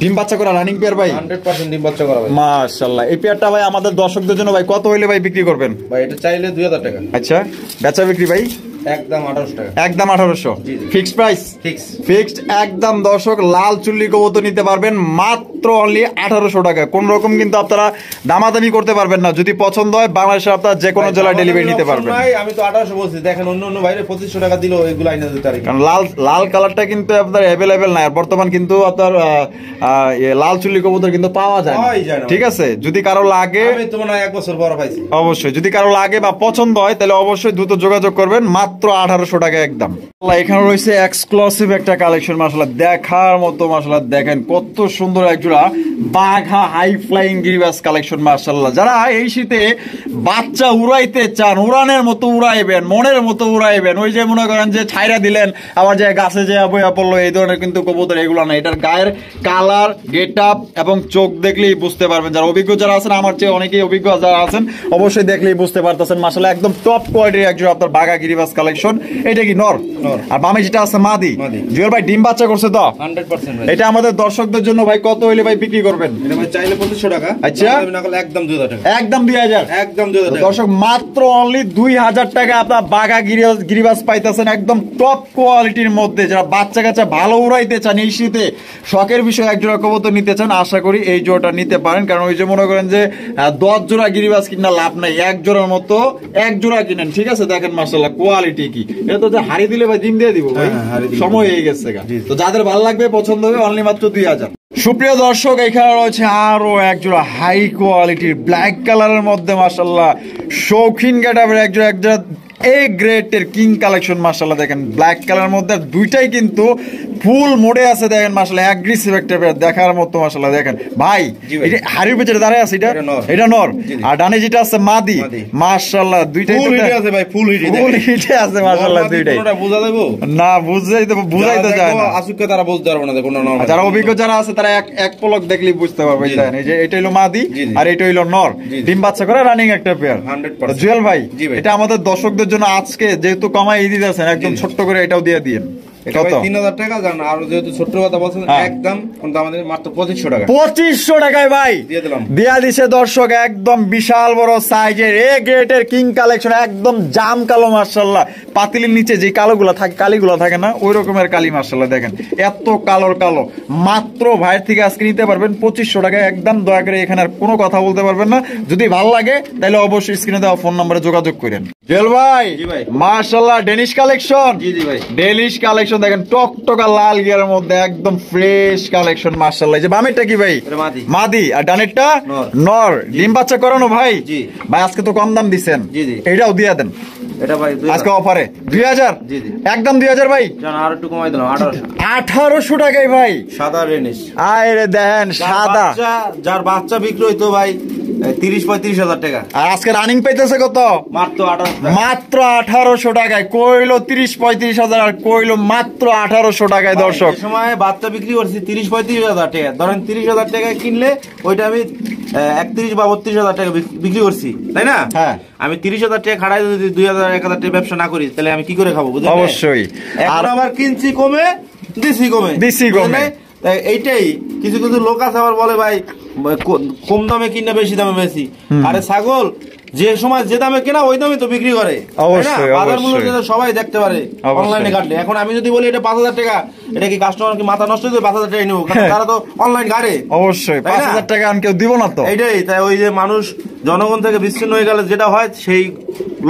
Speaker 1: ডিম বাচ্চা করা রানিং পেয়ার ভাই?
Speaker 2: 100% ডিম বাচ্চা করা ভাই
Speaker 1: মাশাআল্লাহ। এই পেয়ারটা ভাই আমাদের দর্শকদের জন্য ভাই কত হইলে ভাই বিক্রি করবেন
Speaker 2: ভাই? এটা চাইলে 2000 টাকা।
Speaker 1: আচ্ছা, বেচা বিক্রি ভাই?
Speaker 2: একদম 1800 টাকা
Speaker 1: একদম 1800 ফিক্সড প্রাইস। ফিক্সড একদম দর্শক। লাল চুল্লি কবুতর নিতে পারবেন মাত্র অনলি 1800 টাকা। কোন রকম কিন্তু আপনারা দামাদামি করতে পারবেন না। যদি পছন্দ হয় বাংলাদেশে আপনারা যে কোনো জেলায় ডেলিভারি নিতে পারবেন।
Speaker 2: আমি তো 1800 বলছি, দেখেন অন্য অন্য বাইরে 2500 টাকা দিলেও এগুলো আইনা দিতে পারি,
Speaker 1: কারণ লাল কালারটা কিন্তু আপনার अवेलेबल নাই। আর বর্তমান কিন্তু আপনার লাল চুল্লি কবুতর কিন্তু পাওয়া যায় না। ঠিক আছে, যদি কারো লাগে,
Speaker 2: আমি তো মনে হয় 1 বছর পর পাইছি,
Speaker 1: অবশ্যই যদি কারো লাগে বা পছন্দ হয় তাহলে অবশ্যই দ্রুত যোগাযোগ করবেন। মাত্র 1800 টাকা একদম। এখানে রয়েছে এক্সক্লুসিভ একটা কালেকশন মাশাআল্লাহ, দেখার মতো মাশাআল্লাহ। দেখেন কত সুন্দর একজোড়া বাঘা হাই ফ্লাইং গিরিবাস কালেকশন মাশাআল্লাহ। যারা এই শীতে বাচ্চা উড়াইতে চান, উড়ানের মতো উড়াইবেন, মনের মতো উড়াইবেন, ওই যে মনে করেন যে ছাইরা দিলেন আবার যে গাছে যে বইয়া পড়লো, এই ধরনের কিন্তু কবুতর এগুলো না। এটার গায়ের কালার, গেট আপ এবং চোখ দেখলেই বুঝতে পারবেন। যারা অভিজ্ঞ যারা আছেন, আমার চেয়ে অনেকেই অভিজ্ঞ যারা আছেন, অবশ্যই দেখলেই বুঝতে পারতেছেন মাশাআল্লাহ। একদম টপ কোয়ালিটির একজোড়া আপনার বাঘা গিরিবাস কালেকশন। এটা কি নর?
Speaker 2: নর।
Speaker 1: আর বামে যেটা আছে মাদি।
Speaker 2: মাদি।
Speaker 1: জুয়েল ভাই ডিম বাচ্চা করছে তো?
Speaker 2: 100% ভাই।
Speaker 1: এটা আমাদের দর্শকদের জন্য ভাই কত হইলে ভাই বিক্রি করবেন?
Speaker 2: এটা ভাই চাইলে 2500 টাকা।
Speaker 1: আচ্ছা।
Speaker 2: দাম না করলে একদম 2000 টাকা।
Speaker 1: একদম 2000।
Speaker 2: একদম 2000 টাকা।
Speaker 1: দর্শক মাত্র অনলি 2000 টাকা আপনার বাঘা গিরিবাস পাইতেছেন একদম টপ কোয়ালিটির মধ্যে। যারা বাচ্চা কাচ্চা ভালো উড়াইতে চান এই শীতে, শখের বিষয় এক জোড়া কবুতর নিতে চান, আশা করি এই জোড়াটা নিতে পারেন। কারণ ওই যে মনে করেন যে 10 জোড়া গিরিবাস কিনা লাভ নাই, এক জোড়ার মতো এক জোড়া কিনেন, ঠিক আছে? দেখেন মাশাআল্লাহ কোয়ালিটি কি। এটা তো যে হাড়ি দিলে ভাই ডিম দিয়ে দিব ভাই, সময় হয়ে গেছে। তো যাদের ভালো লাগবে পছন্দ হবে অনলি মাত্র 2000। সুপ্রিয় দর্শক, এখানে রয়েছে আরো এক জোড়া হাই কোয়ালিটির ব্ল্যাক কালারের মধ্যে মাশাআল্লাহ শৌখিন গেটআপের এক জোড়া এ গ্রেটের কিং কালেকশন। মাশাআল্লাহ দেখেন ব্ল্যাক কালারের মধ্যে দুইটাই কিন্তু ফুল মোড়ে আছে। দেখেন মাশাআল্লাহ অ্যাগ্রেসিভ একটা পেয়ার দেখার মতো। মাশাআল্লাহ দেখেন ভাই, এটা হাড়ির পেছনে দাঁড়ায় আছে, এটা নর। আর ডানে যেটা আছে মাদি। মাশাআল্লাহ দুইটাই
Speaker 2: ফুল হিটে আছে ভাই, ফুল হিটে।
Speaker 1: ফুল হিটে আছে মাশাআল্লাহ দুইটাই।
Speaker 2: কোনটা বুঝা দেব
Speaker 1: না, বুঝাই তো যায় না।
Speaker 2: আসুককে তারা বুঝতে পারবে না যে কোনটা নর।
Speaker 1: যারা অভিজ্ঞ যারা আছে তারা এক পলক দেখলেই বুঝতে পারবে। এই যে এটা হলো মাদি আর এটা হলো নর, ডিম বাচ্চা করে রানিং একটা পেয়ার।
Speaker 2: 100%।
Speaker 1: জুয়েল ভাই, এটা আমাদের দর্শকদের জন্য আজকে যেহেতু কমাই ঈদ দিতেছেন, একদম ছোট্ট করে এটাও দিয়ে দিয়েন।
Speaker 2: এটা ভাই 3000 টাকা জান। আর যেহেতু ছোট কথা বলছেন একদম কিন্তু আমাদের মাত্র 2500 টাকা।
Speaker 1: 2500 টাকায় ভাই
Speaker 2: দিয়ে দিলাম।
Speaker 1: দিয়া দিছে দর্শক একদম বিশাল বড় সাইজের এ গ্রেটের কিং কালেকশন, একদম জাম কালো মাশাআল্লাহ। পাতিলের নিচে যে কালোগুলো থাকে, কালিগুলো থাকে না, ওই রকমের কালি মাশাআল্লাহ। দেখেন এত কালোর কালো, মাত্র ভাইয়ের থেকে আজকে নিতে পারবেন 2500 টাকায় একদম। দয়া করে এখানে আর কোনো কথা বলতে পারবেন না। যদি ভালো লাগে তাহলে অবশ্যই স্ক্রিনে দেওয়া ফোন নম্বরে যোগাযোগ করেন। জুয়েল ভাই,
Speaker 2: জি ভাই।
Speaker 1: মাশাআল্লাহ ডেনিশ কালেকশন।
Speaker 2: জি জি ভাই।
Speaker 1: ডেনিশ কালেকশন দেখেন টকটকা লাল গিয়ারের মধ্যে একদম ফ্রেশ কালেকশন মাশাআল্লাহ। যে বামেরটা কি ভাই?
Speaker 2: এটা মাদি।
Speaker 1: মাদি। আর ডানেরটা
Speaker 2: নর।
Speaker 1: নর। ডিম বাচ্চা করানো ভাই?
Speaker 2: জি
Speaker 1: ভাই আজকে তো কম দাম দিছেন,
Speaker 2: জি জি।
Speaker 1: এটাও দিয়ে দেন
Speaker 2: এটা ভাই
Speaker 1: আজকে অফারে 2000।
Speaker 2: জি জি।
Speaker 1: একদম 2000 ভাই।
Speaker 2: জান আর একটু কমাই দিলাম
Speaker 1: 1800 টাকায় ভাই
Speaker 2: সাদা রেনিশ।
Speaker 1: আরে দেখেন সাদা।
Speaker 2: যার বাচ্চা বিক্রি হইতো ভাই 30-35 হাজার টাকা,
Speaker 1: আর আজকে রানিং পাইতেছে কত?
Speaker 2: মাত্র 1800
Speaker 1: মাত্র 1800 টাকায়। কইলো 30-35 হাজার, আর কইলো মাত্র 1800 টাকায়। দর্শক
Speaker 2: এই সময় বাচ্চা বিক্রি করছি 30-35 হাজার টাকা। ধরেন 30 হাজার টাকায় কিনলে ওইটা আমি 31 বা 32 হাজার টাকা বিক্রি করছি, তাই না?
Speaker 1: হ্যাঁ।
Speaker 2: আমি 30 হাজার টাকা খাড়াই যদি 2000-1000 টাকা ব্যবসা না করি তাহলে আমি কি করে খাবো? বুঝলেন?
Speaker 1: অবশ্যই।
Speaker 2: আর আবার কিনছি কমে, দিছি কমে। বুঝলেন? তাই এইটাই কিছু কিছু লোক আছে আবার বলে ভাই কম দামে কিনা বেশি দামে বেশি। আরে ছাগল যে সময় যে দামে কেনা ওই দামে তো বিক্রি করে।
Speaker 1: অবশ্যই,
Speaker 2: বাজার মূল্য
Speaker 1: অবশ্যই।
Speaker 2: সবাই দেখতে পারে
Speaker 1: অবশ্যই।
Speaker 2: অনলাইনে কাটলে। এখন আমি যদি বলি এটা 5000 টাকা, এটা কি কাস্টমার কি মাথা নষ্ট হয়ে 5000 টাকা নেবো? কারণ তারা তো অনলাইন গাড়ে।
Speaker 1: অবশ্যই
Speaker 2: তাই না?
Speaker 1: 5000 টাকা আর কেউ দিব না তো।
Speaker 2: এইটাই তাই ওই যে মানুষ জনগণ থেকে বিচ্ছিন্ন হয়ে গেলে যেটা হয় সেই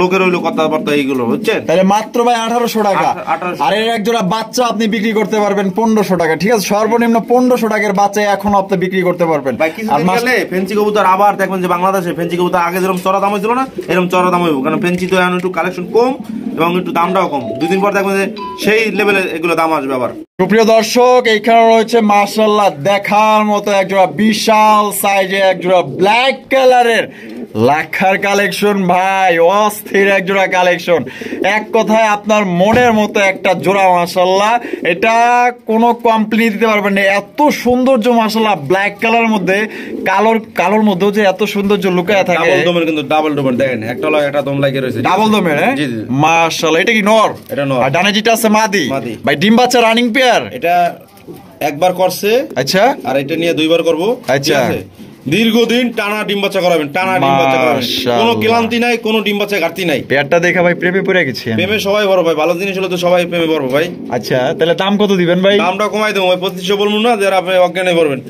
Speaker 2: লোকের হইলো কথাবার্তা এইগুলো, বুঝছেন?
Speaker 1: তাহলে মাত্র ভাই 1800 টাকা।
Speaker 2: 1800
Speaker 1: আর এর এক জোড়া বাচ্চা আপনি বিক্রি করতে পারবেন 1500 টাকা। ঠিক আছে, সর্বনিম্ন 1500 টাকার বাচ্চা এখন আপনি বিক্রি করতে পারবেন।
Speaker 2: ভাই কিছুদিন গেলে ফেন্সি কবুতর আবার দেখবেন যে বাংলাদেশে ফেন্সি কবুতর আগে যেরকম চড়া দাম হয়েছিল না, এরকম চড়া দাম হইব। কারণ ফেন্সি তো এখন একটু কালেকশন কম এবং একটু দামটাও কম। দুদিন পর দেখবেন যে সেই লেভেলে এগুলো দাম আসবে আবার।
Speaker 1: সুপ্রিয় দর্শক, এইখানে রয়েছে মাশাআল্লাহ দেখার মতো একজোড়া বিশাল সাইজে একজোড়া ব্ল্যাক কালারের লাখার কালেকশন ভাই, অস্থির একজোড়া কালেকশন। এক কথায় আপনার মনের মতো একটা জোড়া মাশাআল্লাহ। এটা কোনো কোম্পানি দিতে পারবেন না, এত সৌন্দর্য মাশাআল্লাহ। ব্ল্যাক কালারের মধ্যে কালোর মধ্যেও যে এত সৌন্দর্য লুকায় থাকে।
Speaker 2: ডাবল দমের কিন্তু ডাবল ডোমের দেখেন, একটা লয় একটা দম লাগিয়ে রয়েছে।
Speaker 1: ডাবল দমের, হ্যাঁ?
Speaker 2: জি জি।
Speaker 1: মাশাআল্লাহ। এটা কি নর?
Speaker 2: এটা নর।
Speaker 1: আর ডানে যেটা আছে মাদি।
Speaker 2: মাদি।
Speaker 1: ভাই ডিম বাচ্চা রানিং পেয়ার?
Speaker 2: এটা একবার করছে,
Speaker 1: আচ্ছা।
Speaker 2: আর এটা নিয়ে দুইবার করব।
Speaker 1: আচ্ছা।
Speaker 2: দীর্ঘদিন টানা ডিম বাচ্চা করাবেন, টানা ডিম বাচ্চা করাবেন, কোনো ক্লান্তি নাই, কোনো ডিম বাচ্চা ঘাটতি নাই।
Speaker 1: পেয়ারটা দেখা ভাই প্রেমে পড়ে গেছি।
Speaker 2: প্রেমে সবাই বড় ভাই, ভালো জিনিস হলে তো সবাই প্রেমে বড় ভাই।
Speaker 1: আচ্ছা, তাহলে দাম কত দিবেন ভাই?
Speaker 2: দামটা কমাই দেবো ভাই, 2500 বলবো না, যারা আপনি অজ্ঞানে পড়বেন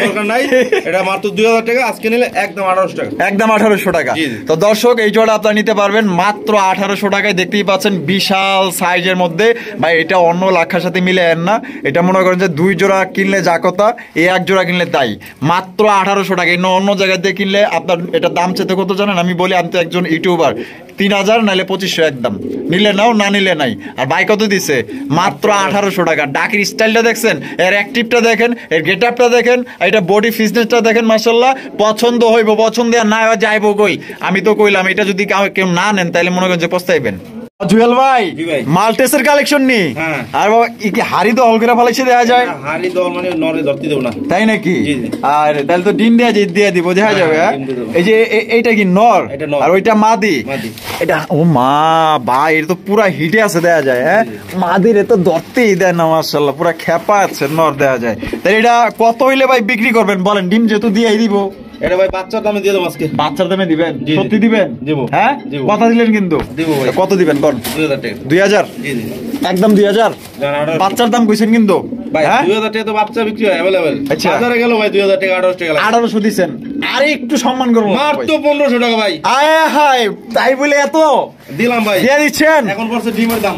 Speaker 2: দরকার নাই। এটা মাত্র 2000 টাকা, আজকে নিলে একদম 1800 টাকা।
Speaker 1: একদম 1800 টাকা। তো দর্শক এই জোড়া আপনারা নিতে পারবেন মাত্র 1800 টাকায়। দেখতেই পাচ্ছেন বিশাল সাইজের মধ্যে ভাই। এটা অন্য লাখার সাথে মিলে এন না, এটা মনে করেন যে 2 জোড়া কিনলে যা কথা, এই 1 জোড়া কিনলে তাই। মাত্র 1800 টাকা। অন্য জায়গায় দিয়ে কিনলে আপনার এটা দাম চেতে কত জানেন? আমি বলি, আমি তো একজন ইউটিউবার, 3000 নাইলে 2500 একদম। নিলে নাও, না নিলে নাই। আর ভাই কত দিছে? মাত্র 1800 টাকা। ডাকির স্টাইলটা দেখছেন, এর অ্যাক্টিভটা দেখেন, এর গেট আপটা দেখেন, এটা বডি ফিটনেসটা দেখেন মাশাআল্লাহ। পছন্দ হইব, পছন্দ আর না যাইব কই। আমি তো কইলাম এটা যদি কেউ না নেন তাহলে মনে করেন যে পস্তাইবেন। জুয়েল ভাই
Speaker 2: জি ভাই।
Speaker 1: মাল্টেসের কালেকশন নি
Speaker 2: হ্যাঁ।
Speaker 1: আর বাবা কি হাড়ি তো হল করে ফেলাইছে দেয়া যায়
Speaker 2: হাড়ি দল মানে নরে ধরতে দেব না।
Speaker 1: তাই নাকি?
Speaker 2: জি, জি।
Speaker 1: আর তাহলে তো ডিম দেয়া দিয়ে দিব দেখা
Speaker 2: হ্যাঁ,
Speaker 1: যাবে।
Speaker 2: ডিম দিয়ে দেবো।
Speaker 1: এই যে এইটা কি নর
Speaker 2: এটা নর।
Speaker 1: আর ওইটা মাদি।
Speaker 2: মাদি।
Speaker 1: এটা ও মা ভাই এটা তো পুরা হিটে আছে দেয়া যায়। হ্যাঁ মাদির তো ধরতেই দেয় না মাশাআল্লাহ, পুরা খেপা আছে নর দেয়া যায়। তাহলে এটা কত হইলে ভাই বিক্রি করবেন বলেন? ডিম যেহেতু দিয়েই দিব।
Speaker 2: এটা ভাই বাচ্চার দামে দিয়ে দেবো আজকে।
Speaker 1: বাচ্চার দামে দিবেন?
Speaker 2: জি, জি।
Speaker 1: সত্যি দিবেন?
Speaker 2: দিব।
Speaker 1: হ্যাঁ
Speaker 2: দিব।
Speaker 1: কথা দিলেন কিন্তু।
Speaker 2: দিব ভাই।
Speaker 1: কত দিবেন কোন?
Speaker 2: 2000 টাকা।
Speaker 1: 2000?
Speaker 2: জি জি
Speaker 1: একদম 2000?
Speaker 2: জান order-
Speaker 1: বাচ্চার দাম কইছেন কিন্তু
Speaker 2: ভাই
Speaker 1: হ্যাঁ
Speaker 2: 2000 টাকা তো বাচ্চা বিক্রি হয় अवेलेबल।
Speaker 1: আচ্ছা।
Speaker 2: বাজারে গেল ভাই 2000 টাকা 1800 টাকা লাগে।
Speaker 1: 1800 দিছেন, আরে একটু সম্মান করবো
Speaker 2: মাত্র 1500 টাকা ভাই।
Speaker 1: আয় হায় তাই বলে এত
Speaker 2: দিলাম ভাই।
Speaker 1: দিয়ে দিচ্ছেন?
Speaker 2: এখন পড়ছে ডিমের দাম।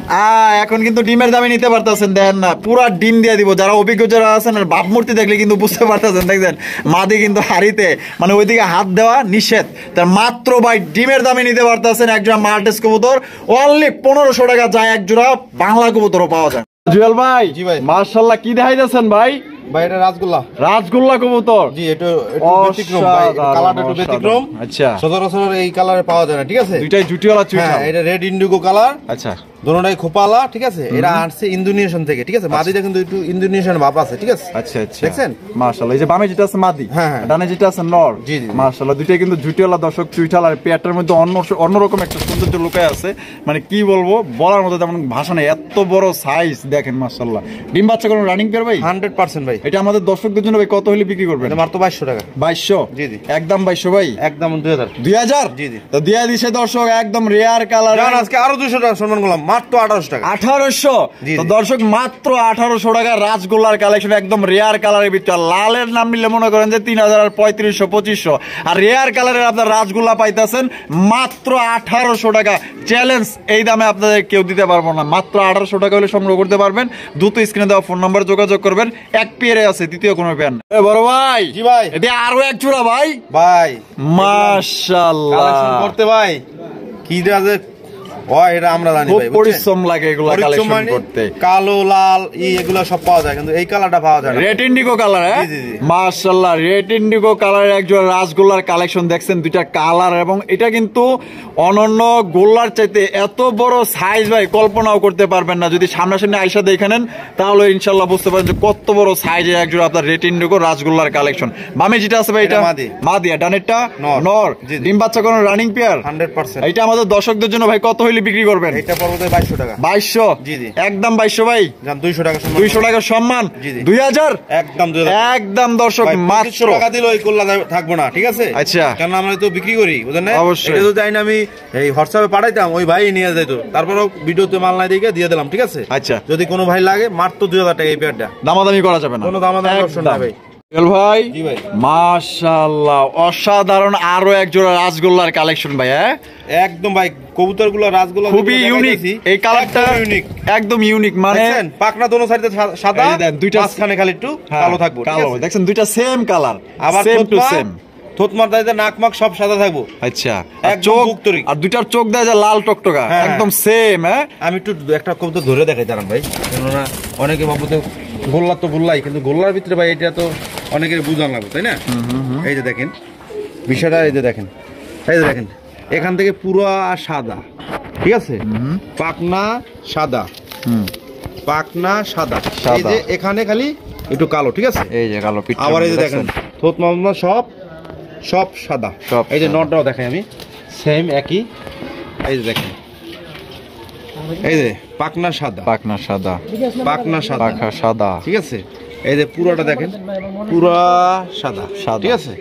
Speaker 1: এখন কিন্তু ডিমের দামে নিতে পারতেছেন, দেখেন না পুরা ডিম দিয়ে দিব। যারা অভিজ্ঞ যারা আছেন আর ভাবমূর্তি দেখলে কিন্তু বুঝতে পারতেছেন, দেখছেন মাদি কিন্তু হাড়িতে মানে ওইদিকে হাত দেওয়া নিষেধ। তার মাত্র ভাই ডিমের দামে নিতে পারতেছেন এক জোড়া মাল্টেস কবুতর, অনলি 1500 টাকা যায় এক জোড়া বাংলা কবুতরও পাওয়া যায়। জুয়েল ভাই
Speaker 2: জি ভাই।
Speaker 1: মার্শাল্লাহ কি দেখাইতেছেন ভাই?
Speaker 2: ভাই এটা রাসগোল্লা।
Speaker 1: রাজগোল্লা কবুতর।
Speaker 2: জি এটা একটু ব্যতিক্রম ভাই, কালারটা একটু ব্যতিক্রম।
Speaker 1: আচ্ছা
Speaker 2: সচরাচর এই কালারে পাওয়া যায় না, ঠিক আছে?
Speaker 1: দুইটাই জুটিওয়ালা
Speaker 2: হ্যাঁ
Speaker 1: চুইটা।
Speaker 2: এটা রেড ইন্ডিগো কালার,
Speaker 1: আচ্ছা
Speaker 2: দোনোটাই খোপালা, ঠিক আছে? এরা আসছে ইন্দোনেশিয়ান থেকে, ঠিক আছে? মাদিটা কিন্তু একটু ইন্দোনেশিয়ান ভাব আছে, ঠিক আছে?
Speaker 1: আচ্ছা আচ্ছা
Speaker 2: দেখছেন?
Speaker 1: মাশাআল্লাহ। এই যে বামে যেটা আছে মাদি,
Speaker 2: হ্যাঁ, হ্যাঁ।
Speaker 1: ডানে যেটা আছে নর।
Speaker 2: জি, জি।
Speaker 1: মাশাআল্লাহ দুইটাই কিন্তু জুটিওয়ালা দর্শক চুইঠাল, আর পেয়ারটার মধ্যে অন্যরকম একটা সৌন্দর্য লুকায় আছে। মানে কি বলবো বলার মতো তেমন ভাষা নেই, এত বড় সাইজ দেখেন মাশাআল্লাহ। ডিম বাচ্চা কোনো রানিং পেয়ার ভাই?
Speaker 2: 100% ভাই।
Speaker 1: এটা আমাদের দর্শকদের জন্য ভাই কত হলে বিক্রি করবেন?
Speaker 2: এটা মাত্র 2200 টাকা।
Speaker 1: 2200?
Speaker 2: জি, জি।
Speaker 1: একদম 2200 ভাই?
Speaker 2: একদম 2000।
Speaker 1: 2000?
Speaker 2: জি, জি।
Speaker 1: তো দিয়া দিছে দর্শক একদম রেয়ার কালার।
Speaker 2: জান আজকে আরো 200 টাকা সম্মান করলাম, মাত্র 1800 টাকা।
Speaker 1: 1800?
Speaker 2: জি,
Speaker 1: তো
Speaker 2: জি।
Speaker 1: দর্শক মাত্র 1800 টাকা রাজগোল্লার কালেকশন, একদম রেয়ার কালারের ভিতর। লালের নাম নিলে মনে করেন যে 3000 আর 3500 2500, আর রেয়ার কালারের আপনার রাজগোল্লা পাইতেছেন মাত্র 1800 টাকা। চ্যালেঞ্জ, এই দামে আপনাদের কেউ দিতে পারবো না। মাত্র 1800 টাকা হলে সংগ্রহ করতে পারবেন। দ্রুত স্ক্রিনে দেওয়া ফোন নাম্বার যোগাযোগ করবেন। এক পেয়ারে আছে, দ্বিতীয় কোনো পেয়ার না। বড় ভাই।
Speaker 2: জি ভাই।
Speaker 1: এটা আরো এক জোড়া ভাই।
Speaker 2: ভাই
Speaker 1: মাশাআল্লাহ
Speaker 2: কালেকশন করতে ভাই কি যে এটা আমরা জানি
Speaker 1: খুব
Speaker 2: ভাই, বুঝছেন?
Speaker 1: পরিশ্রম লাগে এগুলা
Speaker 2: পরিশ্রম
Speaker 1: কালেকশন
Speaker 2: মানে
Speaker 1: করতে।
Speaker 2: কালো লাল এগুলো সব পাওয়া যায়, কিন্তু এই কালারটা পাওয়া যায় না।
Speaker 1: রেড ইন্ডিগো কালার, হ্যাঁ
Speaker 2: জি, জি, জি।
Speaker 1: মাশাআল্লাহ রেড ইন্ডিগো কালারের একজন রাজগোল্লার কালেকশন দেখছেন, দুইটা কালার, এবং এটা কিন্তু অনন্য গোল্লার চাইতে এত বড় সাইজ ভাই কল্পনাও করতে পারবেন না। যদি সামনাসামনি আইসা দেখে নেন তাহলে ইনশাল্লাহ বুঝতে পারেন যে কত বড় সাইজের একজন আপনার রেড ইন্ডিগো রাজগোল্লার কালেকশন। বামে যেটা আছে ভাই এটা
Speaker 2: এটা মাদি।
Speaker 1: মাদি, আর ডানেরটা
Speaker 2: নর।
Speaker 1: নর।
Speaker 2: জি, জি।
Speaker 1: ডিম বাচ্চা কোনো রানিং পেয়ার?
Speaker 2: 100%।
Speaker 1: এটা আমাদের দর্শকদের জন্য ভাই কত হইলে বিক্রি করবেন?
Speaker 2: এটা পড়বে 2200 টাকা।
Speaker 1: 2200?
Speaker 2: জি, জি।
Speaker 1: একদম 2200 ভাই?
Speaker 2: জান 200 টাকা সম্মান।
Speaker 1: 200 টাকার সম্মান?
Speaker 2: জি, জি।
Speaker 1: 2000?
Speaker 2: একদম 2000।
Speaker 1: একদম দর্শক
Speaker 2: ভাই,
Speaker 1: মাত্র
Speaker 2: 2500 টাকা দিলে ওই কল্লা থাকবো না, ঠিক আছে?
Speaker 1: আচ্ছা।
Speaker 2: কারণ আমরা তো বিক্রি করি, বুঝলেন না?
Speaker 1: অবশ্যই।
Speaker 2: এটা তো চাই না আমি এই হোয়াটসঅ্যাপে পাঠাইতাম, ওই ভাই নিয়ে যাইতো, তারপরেও ভিডিওতে মাল নাই দেখে দিয়ে দিলাম, ঠিক আছে?
Speaker 1: আচ্ছা।
Speaker 2: যদি কোনো ভাই লাগে মাত্র 2000 টাকা এই পেয়ারটা।
Speaker 1: দামাদামি করা যাবে না,
Speaker 2: কোনো দামাদামি অপশন না ভাই।
Speaker 1: ভাই
Speaker 2: জি ভাই।
Speaker 1: মাশাআল্লাহ অসাধারণ আরো এক জোড়া রাজগোল্লার কালেকশন ভাই। হ্যাঁ
Speaker 2: একদম ভাই কবুতরগুলো রাজগোল্লা
Speaker 1: খুবই ইউনিক, এই কালারটা
Speaker 2: ইউনিক,
Speaker 1: একদম ইউনিক। মানে
Speaker 2: দেখছেন পাকনা দোনো সাইডে সাদা,
Speaker 1: এই দেন, দুইটা
Speaker 2: মাঝখানে খালি একটু
Speaker 1: হ্যাঁ,
Speaker 2: কালো থাকবো, ঠিক
Speaker 1: কালো
Speaker 2: আছে?
Speaker 1: দেখছেন দুইটা সেম কালার,
Speaker 2: আবার
Speaker 1: সেম টু সেম।
Speaker 2: থোতমার দাইতে নাক মাক সব সাদা থাকবো।
Speaker 1: আচ্ছা
Speaker 2: একদম
Speaker 1: চোখ
Speaker 2: বুকতরি।
Speaker 1: আর দুইটার চোখ দেয় যে লাল টকটকা,
Speaker 2: হ্যাঁ,
Speaker 1: একদম সেম। হ্যাঁ
Speaker 2: আমি একটু একটা কবুতর ধরে দেখাই দাঁড়ান ভাই, কেননা অনেকে ভাবো তো গোল্লা তো গোল্লাই, কিন্তু গোল্লার ভিতরে ভাই এটা তো অনেকের বুঝান লাগবে, তাই না? এই যে দেখেন বিষয়টা, এই যে দেখেন, এই যে দেখেন এখান থেকে পুরো সাদা, ঠিক আছে? পাকনা সাদা, পাকনা সাদা, এই যে এখানে খালি একটু কালো, ঠিক আছে?
Speaker 1: এই যে কালো পিঠ।
Speaker 2: আবার এই যে দেখেন থোত মামলা সব সাদা,
Speaker 1: সব
Speaker 2: এই যে
Speaker 1: সাদা।
Speaker 2: নটটাও দেখাই আমি, সেম একই। এই যে দেখেন, এই যে পাকনা সাদা,
Speaker 1: পাকনা সাদা,
Speaker 2: পাকনা সাদা,
Speaker 1: পাখা সাদা।
Speaker 2: ঠিক আছে? এই যে পুরোটা দেখেন, পুরা সাদা
Speaker 1: সাদা।
Speaker 2: ঠিক আছে?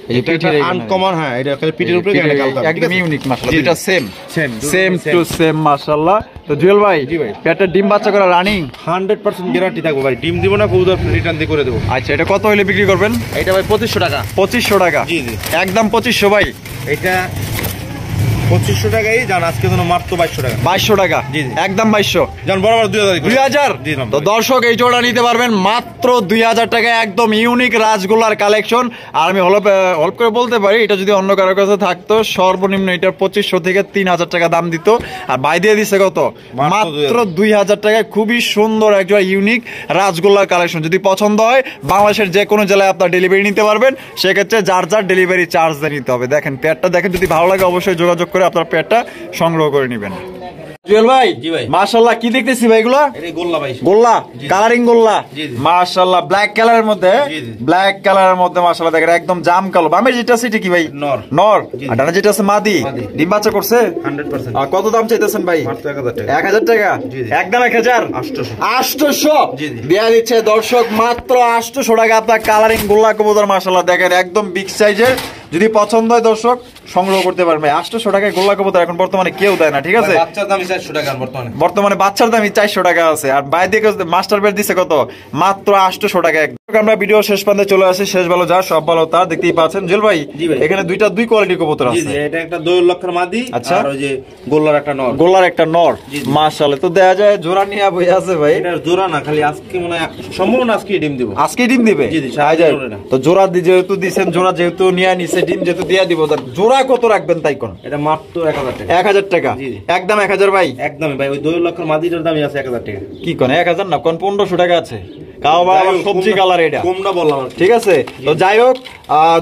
Speaker 1: এই যে
Speaker 2: এটা
Speaker 1: পিঠের এখানে।
Speaker 2: আনকমন, হ্যাঁ এটা খালি পিঠের উপরে
Speaker 1: পিঠের
Speaker 2: গায়ে কালো থাকবে, ঠিক
Speaker 1: একদম
Speaker 2: আছে?
Speaker 1: ইউনিক মাশাআল্লাহ,
Speaker 2: জি,
Speaker 1: দুইটা
Speaker 2: জি।
Speaker 1: সেম
Speaker 2: Same,
Speaker 1: সেম
Speaker 2: দুটোই
Speaker 1: টু
Speaker 2: same।
Speaker 1: সেম মাশাআল্লাহ। তো জুয়েল ভাই
Speaker 2: জি ভাই।
Speaker 1: পেটে ডিম বাচ্চা করা রানিং?
Speaker 2: 100% গ্যারান্টি থাকবো ভাই, ডিম দিব না, কবুতর রিটার্ন দিয়ে করে দেবো।
Speaker 1: আচ্ছা এটা কত হলে বিক্রি করবেন?
Speaker 2: এটা ভাই 2500 টাকা।
Speaker 1: 2500 টাকা?
Speaker 2: জি, জি।
Speaker 1: একদম 2500 ভাই?
Speaker 2: এটা 2500 টাকাই জান, আজকে জন্য মাত্র 2200 টাকা।
Speaker 1: 2200 টাকা?
Speaker 2: জি, জি।
Speaker 1: একদম 2200?
Speaker 2: জান বরাবর 2000
Speaker 1: 2000?
Speaker 2: জি না
Speaker 1: তো দর্শক এই জোড়া নিতে পারবেন মাত্র 2000 টাকা, একদম ইউনিক রাজগোল্লার কালেকশন। আর আমি হলপ করে বলতে পারি এটা যদি অন্য কারোর কাছে থাকতো সর্বনিম্ন এটার 2500 থেকে 3000 টাকা দাম দিত, আর বাই দিয়ে দিছে কত? মাত্র 2000 টাকায়। খুবই সুন্দর একজোড়া ইউনিক রাজগোল্লার কালেকশন। যদি পছন্দ হয় বাংলাদেশের যে কোনো জেলায় আপনার ডেলিভারি নিতে পারবেন, সেক্ষেত্রে যার যার ডেলিভারি চার্জ দিয়ে নিতে হবে। দেখেন পেয়ারটা দেখেন, যদি ভালো লাগে অবশ্যই যোগাযোগ করে আপনার পেয়ারটা সংগ্রহ করে নেবেন। জুয়েল ভাই,
Speaker 2: জি ভাই।
Speaker 1: মাশাআল্লাহ কি দেখতেছি ভাই এগুলো?
Speaker 2: এটাই গোল্লা ভাই।
Speaker 1: গোল্লা,
Speaker 2: জি।
Speaker 1: কালারিং গোল্লা,
Speaker 2: জি, জি।
Speaker 1: মাশাআল্লাহ ব্ল্যাক কালারের মধ্যে,
Speaker 2: জি, জি।
Speaker 1: ব্ল্যাক কালারের মধ্যে মাশাআল্লাহ দেখেন একদম জাম কালো। বামে যেটা আছে এটা কি ভাই?
Speaker 2: নর।
Speaker 1: নর।
Speaker 2: জি, জি।
Speaker 1: আর ডানে যেটা আছে মাদি।
Speaker 2: মাদি।
Speaker 1: ডিম বাচ্চা করছে?
Speaker 2: 100%।
Speaker 1: আর কত দাম চাইতেছেন ভাই?
Speaker 2: মাত্র 1000 টাকা।
Speaker 1: 1000 টাকা?
Speaker 2: জি, জি।
Speaker 1: একদম 1000?
Speaker 2: 800।
Speaker 1: 800
Speaker 2: জি, জি।
Speaker 1: দেয়া দিচ্ছে দর্শক, মাত্র 800 টাকা আপনার কালারিং গোল্লা কবুতর। মাশাআল্লাহ দেখেন একদম বিগ সাইজের। যদি পছন্দ হয় দর্শক সংগ্রহ করতে পারবে। 800 টাকায় গোল্লা কবুতর এখন বর্তমানে কেউ দেয় না, ঠিক আছে?
Speaker 2: বাচ্চার দাম 400 টাকা বর্তমানে।
Speaker 1: বর্তমানে বাচ্চার দামই 400 টাকা আছে। আর বাইরে দিকে মাস্টার বেড দিছে কত? মাত্র 800 টাকা। আমরা ভিডিও শেষ প্রান্তে চলে আসি। শেষ ভালো যা সব ভালো তা, দেখতেই পাচ্ছেন জুয়েল ভাই।
Speaker 2: জি ভাই।
Speaker 1: এখানে দুই কোয়ালিটি কবুতর
Speaker 2: জি,
Speaker 1: আছে।
Speaker 2: জি, এটা একটা দোয়েল লক্ষের মাদি।
Speaker 1: আচ্ছা।
Speaker 2: আর ওই যে গোল্লার একটা নর।
Speaker 1: গোল্লার একটা নর।
Speaker 2: জি, জি।
Speaker 1: মাশাআল্লাহ, তো দেয়া যায় জোড়া নিয়ে বই আছে ভাই।
Speaker 2: এটার জোড়া না, খালি আজকে মনে হয় সম্ভব না আজকে ডিম দিব।
Speaker 1: আজকে ডিম দিবে?
Speaker 2: জি, জি,
Speaker 1: আয় যায়।
Speaker 2: জোড়া না।
Speaker 1: তো জোড়া যেহেতু দিছেন, জোড়া যেহেতু নিয়ে নিছে, ডিম যেহেতু দিয়া দিব, তার জোড়া কত রাখবেন তাই কোন?
Speaker 2: এটা মাত্র 1000 টাকা।
Speaker 1: 1000 টাকা?
Speaker 2: জি, জি।
Speaker 1: একদম 1000 ভাই?
Speaker 2: একদমই ভাই, ওই দোয়েল লক্ষের মাদিটার দামই আছে 1000 টাকা।
Speaker 1: কি কোন 1000 না, কোন 1500 টাকা আছে? কাও বা
Speaker 2: যাই হোক,
Speaker 1: সবজি
Speaker 2: কম-
Speaker 1: কালার এটা।
Speaker 2: কম না বললাম আর কি।
Speaker 1: ঠিক আছে, তো যাই হোক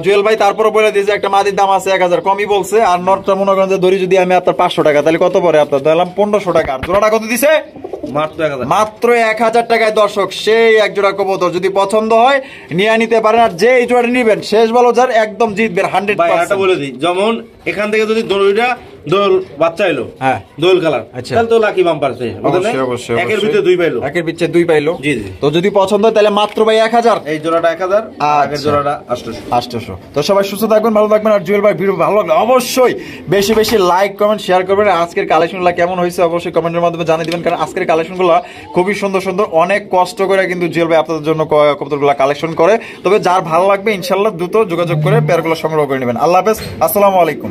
Speaker 1: জুয়েল ভাই তারপরে বলে দিয়েছে একটা মাদির দাম আছে 1000, কমই বলছে। আর নরটা মনে করেন যে ধরি যদি আমি আপনার 500 টাকা, তাহলে কত পরে আপনার? দিলাম 1500 টাকা। আর জোড়াটা কত দিছে?
Speaker 2: মাত্র 1000।
Speaker 1: মাত্র 1000 টাকায় দর্শক সেই এক জোড়া কবুতর। যদি পছন্দ হয় নিয়ে নিতে পারেন। আর যে এই জোড়াটা নিবেন শেষ বলো যার একদম জিতবেন
Speaker 2: ভাই এটা
Speaker 1: 100%।
Speaker 2: বলে দিই, যেমন এখান থেকে যদি দড়িটা দোল বাচ্চা এলো,
Speaker 1: হ্যাঁ।
Speaker 2: দোল কালার,
Speaker 1: আচ্ছা।
Speaker 2: তাহলে তো লাকি বাম্পার আছে।
Speaker 1: অবশ্যই, অবশ্যই,
Speaker 2: একের
Speaker 1: অবশ্যই।
Speaker 2: ভিতরে 2 পাইলো।
Speaker 1: একের পিছে 2 পাইলো।
Speaker 2: জি, জি।
Speaker 1: তো যদি পছন্দ হয় তাহলে মাত্র ভাই 1000।
Speaker 2: এই জোড়াটা 1000, আর আগের
Speaker 1: আচ্ছা।
Speaker 2: জোড়াটা 800।
Speaker 1: 800। তো সবাই সুস্থ থাকবেন, ভালো থাকবেন। আর জুয়েল ভাই ভিডিও ভালো লাগলে অবশ্যই বেশি বেশি লাইক কমেন্ট শেয়ার করবেন। আর আজকের কালেকশনগুলো কেমন হয়েছে অবশ্যই কমেন্টের মাধ্যমে জানিয়ে দিবেন, কারণ আজকের কালেকশনগুলো খুবই সুন্দর সুন্দর। অনেক কষ্ট করে কিন্তু জুয়েল ভাই আপনাদের জন্য কবুতরগুলো কালেকশন করে। তবে যার ভালো লাগবে ইনশাল্লাহ দ্রুত যোগাযোগ করে পেয়ারগুলো সংগ্রহ করে নেবেন। আল্লাহ হাফেজ, আসসালামু আলাইকুম।